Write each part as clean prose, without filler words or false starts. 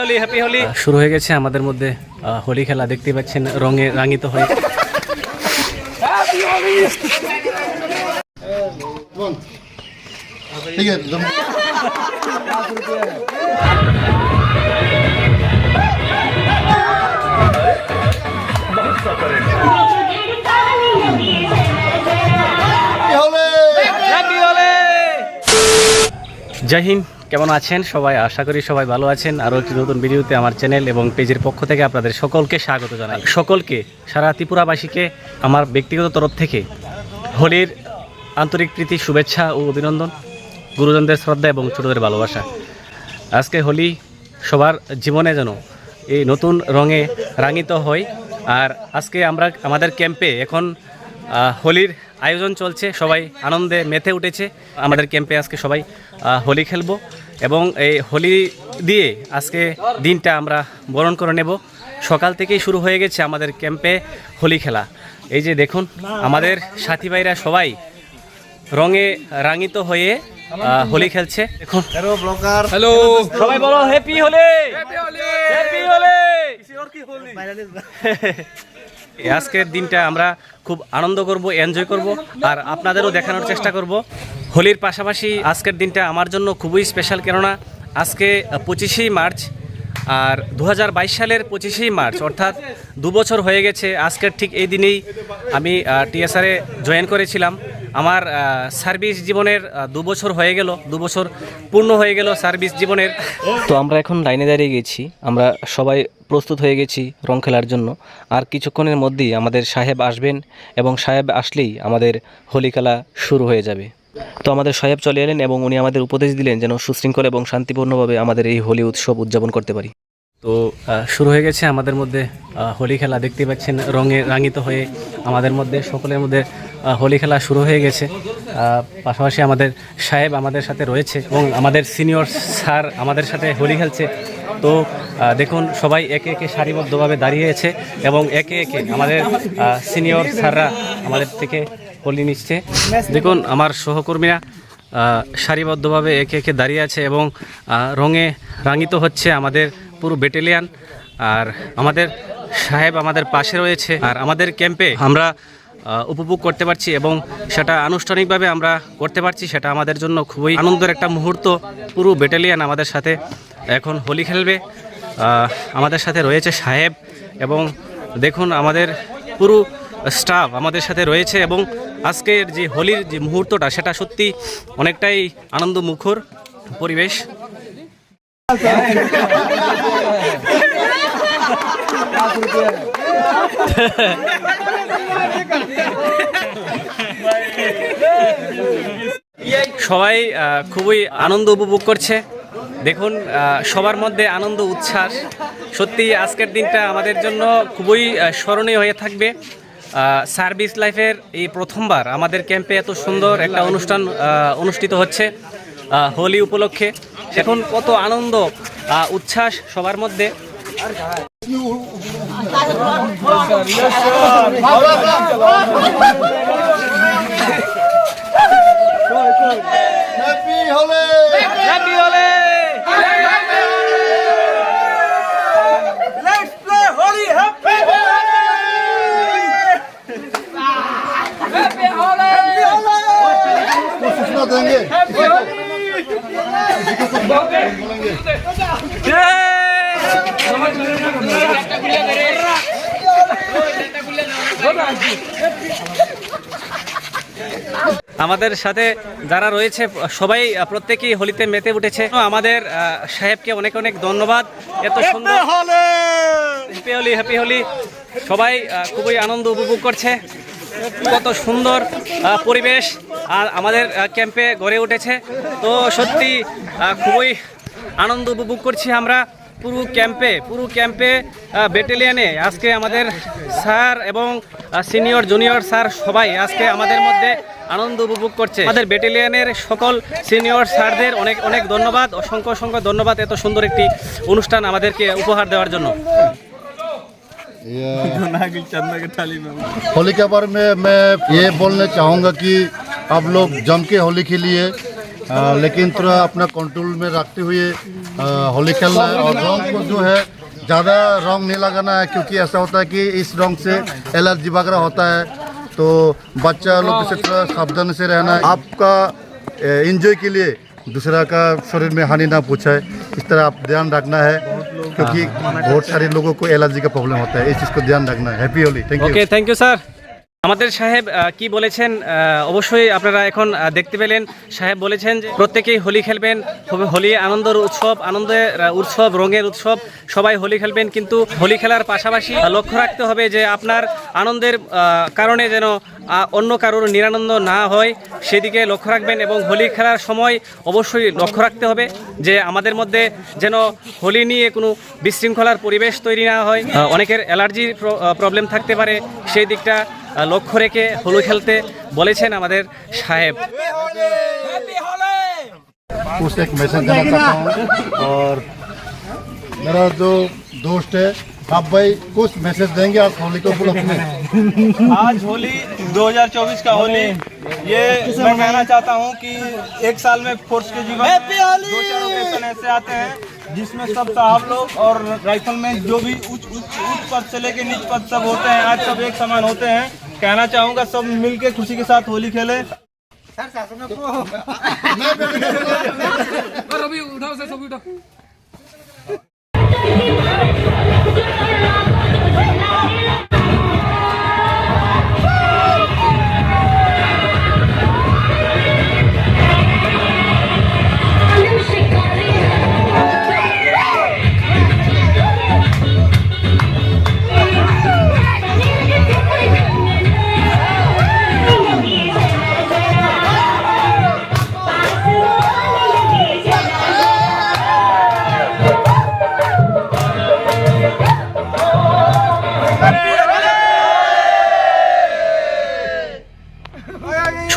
Holi, happy Holi. শুরু হয়ে গেছে আমাদের মধ্যে হোলি খেলা, দেখতে পাচ্ছেন রঙে রাঙিত হয়ে। ठीक है জয় হিন্দ, কেমন আছেন সবাই? আশা করি সবাই ভালো আছেন। আরও একটি নতুন ভিডিওতে আমার চ্যানেল এবং পেজের পক্ষ থেকে আপনাদের সকলকে স্বাগত জানাই। সকলকে, সারা ত্রিপুরাবাসীকে আমার ব্যক্তিগত তরফ থেকে হোলির আন্তরিক প্রীতি, শুভেচ্ছা ও অভিনন্দন। গুরুজনদের শ্রদ্ধা এবং ছোটদের ভালোবাসা। আজকে হোলি সবার জীবনে যেন এই নতুন রঙে রাঙিত হয়। আর আজকে আমরা আমাদের ক্যাম্পে এখন হোলির আয়োজন চলছে, সবাই আনন্দে মেতে উঠেছে। আমাদের ক্যাম্পে আজকে সবাই হোলি খেলবো এবং এই হোলি দিয়ে আজকে দিনটা আমরা বরণ করে নেব। সকাল থেকেই শুরু হয়ে গেছে আমাদের ক্যাম্পে হোলি খেলা। এই যে দেখুন, আমাদের সাথী ভাইরা সবাই রঙে রাঙিত হয়ে হোলি খেলছে। দেখুন, হ্যালো সবাই বলো হ্যাপি হোলি, হ্যাপি হোলি। আজকের দিনটা আমরা খুব আনন্দ করব, এনজয় করব, আর আপনাদেরও দেখানোর চেষ্টা করব। হোলির পাশাপাশি আজকের দিনটা আমার জন্য খুবই স্পেশাল, কেননা আজকে 25শে মার্চ, আর 2022 সালের 25শে মার্চ, অর্থাৎ 2 বছর হয়ে গেছে। আজকের ঠিক এই দিনেই আমি টিএসআরে জয়েন করেছিলাম। আমার সার্ভিস জীবনের 2 বছর হয়ে গেল, 2 বছর পূর্ণ হয়ে গেল সার্ভিস জীবনের। তো আমরা এখন লাইনে দাঁড়িয়ে গেছি, আমরা সবাই প্রস্তুত হয়ে গেছি রং খেলার জন্য। আর কিছুক্ষণের মধ্যেই আমাদের সাহেব আসবেন এবং সাহেব আসলেই আমাদের হোলি খেলা শুরু হয়ে যাবে। তো আমাদের সাহেব চলে এলেন এবং উনি আমাদের উপদেশ দিলেন যেন সুশৃঙ্খল এবং শান্তিপূর্ণভাবে আমাদের এই হোলি উৎসব উদযাপন করতে পারি। তো শুরু হয়ে গেছে আমাদের মধ্যে হোলি খেলা, দেখতে পাচ্ছেন রঙে রাঙিত হয়ে আমাদের মধ্যে সকলের মধ্যে হোলি খেলা শুরু হয়ে গেছে। পাশাপাশি আমাদের সাহেব আমাদের সাথে রয়েছে এবং আমাদের সিনিয়র স্যার আমাদের সাথে হোলি খেলছে। তো দেখুন, সবাই একে একে সারিবদ্ধভাবে দাঁড়িয়েছে এবং একে একে আমাদের সিনিয়র স্যাররা আমাদের থেকে হোলি নিচ্ছে। দেখুন, আমার সহকর্মীরা সারিবদ্ধভাবে একে একে দাঁড়িয়ে আছে এবং রঙে রাঙিত হচ্ছে আমাদের পুরো ব্যাটালিয়ান। আর আমাদের সাহেব আমাদের পাশে রয়েছে। আর আমাদের ক্যাম্পে আমরা উপভোগ করতে পারছি এবং সেটা আনুষ্ঠানিকভাবে আমরা করতে পারছি, সেটা আমাদের জন্য খুবই আনন্দের একটা মুহূর্ত। পুরো ব্যাটালিয়ান আমাদের সাথে এখন হোলি খেলবে। আমাদের সাথে রয়েছে সাহেব এবং দেখুন আমাদের পুরো স্টাফ আমাদের সাথে রয়েছে এবং আজকের যে হোলির যে মুহূর্তটা, সেটা সত্যি অনেকটাই আনন্দমুখর পরিবেশ। সবাই খুবই আনন্দ উপভোগ করছে। দেখুন, সবার মধ্যে আনন্দ উচ্ছ্বাস। সত্যি আজকের দিনটা আমাদের জন্য খুবই স্মরণীয় হয়ে থাকবে। সার্ভিস লাইফের এই প্রথমবার আমাদের ক্যাম্পে এত সুন্দর একটা অনুষ্ঠান অনুষ্ঠিত হচ্ছে হোলি উপলক্ষে। এখন কত আনন্দ উচ্ছ্বাস সবার মধ্যে। Happy Holi, happy Holi. Let's play Holi, happy Holi! Happy Holi! कुछ सूचना देंगे? Happy Holi! बोलेंगे আমাদের সাথে যারা রয়েছে সবাই প্রত্যেকেই হোলিতে মেতে উঠেছে। আমাদের সাহেবকে অনেক অনেক ধন্যবাদ। এত সুন্দর হ্যাপি হোলি, হ্যাপি হোলি। সবাই খুবই আনন্দ উপভোগ করছে। কত সুন্দর পরিবেশ আর আমাদের ক্যাম্পে গড়ে উঠেছে। তো সত্যি খুবই আনন্দ উপভোগ করছি আমরা পুরো ক্যাম্পে ব্যাটালিয়ানে। আজকে আমাদের স্যার এবং সিনিয়র জুনিয়র স্যার সবাই আজকে আমাদের মধ্যে আনন্দ উপভোগ করছে। আমাদের ব্যাটালিয়ানের সকল সিনিয়র স্যারদের অনেক অনেক ধন্যবাদ, অসংখ্য অসংখ্য ধন্যবাদ এত সুন্দর একটি অনুষ্ঠান আমাদেরকে উপহার দেওয়ার জন্য। होली के बारे में मैं ये बोलना चाहूँगा कि आप लोग जम के होली खेलिए लेकिन थोड़ा अपना कंट्रोल में रखते हुए होली खेलना है। और रंग को जो है ज़्यादा रंग नहीं लगाना है, क्योंकि ऐसा होता है कि इस रंग से एलर्जी वगैरह होता है। तो बच्चा लोग से थोड़ा सावधान से रहना है। आपका एंजॉय के लिए दूसरा का शरीर में हानि ना पहुँचाए, इस तरह आप ध्यान रखना है, क्योंकि बहुत सारे लोगों को एलर्जी का प्रॉब्लम होता है। इस चीज़ को ध्यान रखना है। Happy Holi. Thank you. Okay, thank you sir. আমাদের সাহেব কি বলেছেন অবশ্যই আপনারা এখন দেখতে পেলেন। সাহেব বলেছেন যে প্রত্যেকেই হোলি খেলবেন, হোলি আনন্দের উৎসব, আনন্দের উৎসব, রঙের উৎসব, সবাই হোলি খেলবেন। কিন্তু হোলি খেলার পাশাপাশি লক্ষ্য রাখতে হবে যে আপনার আনন্দের কারণে যেন অন্য কারোর নিরানন্দ না হয়, সেদিকে লক্ষ্য রাখবেন। এবং হোলি খেলার সময় অবশ্যই লক্ষ্য রাখতে হবে যে আমাদের মধ্যে যেন হোলি নিয়ে কোনো বিশৃঙ্খলার পরিবেশ তৈরি না হয়। অনেকের অ্যালার্জির প্রবলেম থাকতে পারে, সেই দিকটা লক্ষ্য রেখে হোলি খেলতে বলেছেন আমাদের সাহেব। हैप्पी होली कुछ एक मैसेज देना चाहता हूँ। और मेरा जो दोस्त है आप भाई कुछ मैसेज देंगे आप होली को उपलक्ष्य में? आज होली 2024 का होली, ये मैं कहना चाहता हूँ कि एक साल में फोर्स के जीवन में दो चार ओकेजन ऐसे आते हैं जिसमें सब साहब लोग और राइफलमैन जो भी उच्च पद से लेके नीच पद सब होते हैं, आज सब एक समान होते हैं। कहना चाहूँगा सब मिलके खुशी के साथ होली खेलें।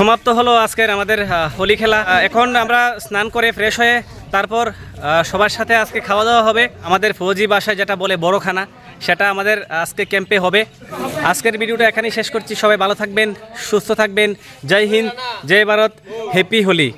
সমাপ্ত হলো আজকের আমাদের হোলি খেলা। এখন আমরা স্নান করে ফ্রেশ হয়ে তারপর সবার সাথে আজকে খাওয়া দাওয়া হবে। আমাদের ফৌজি বাসায় যেটা বলে বড় খানা, সেটা আমাদের আজকে ক্যাম্পে হবে। আজকের ভিডিওটা এখানেই শেষ করছি। সবাই ভালো থাকবেন, সুস্থ থাকবেন। জয় হিন্দ, জয় ভারত, হ্যাপি হোলি।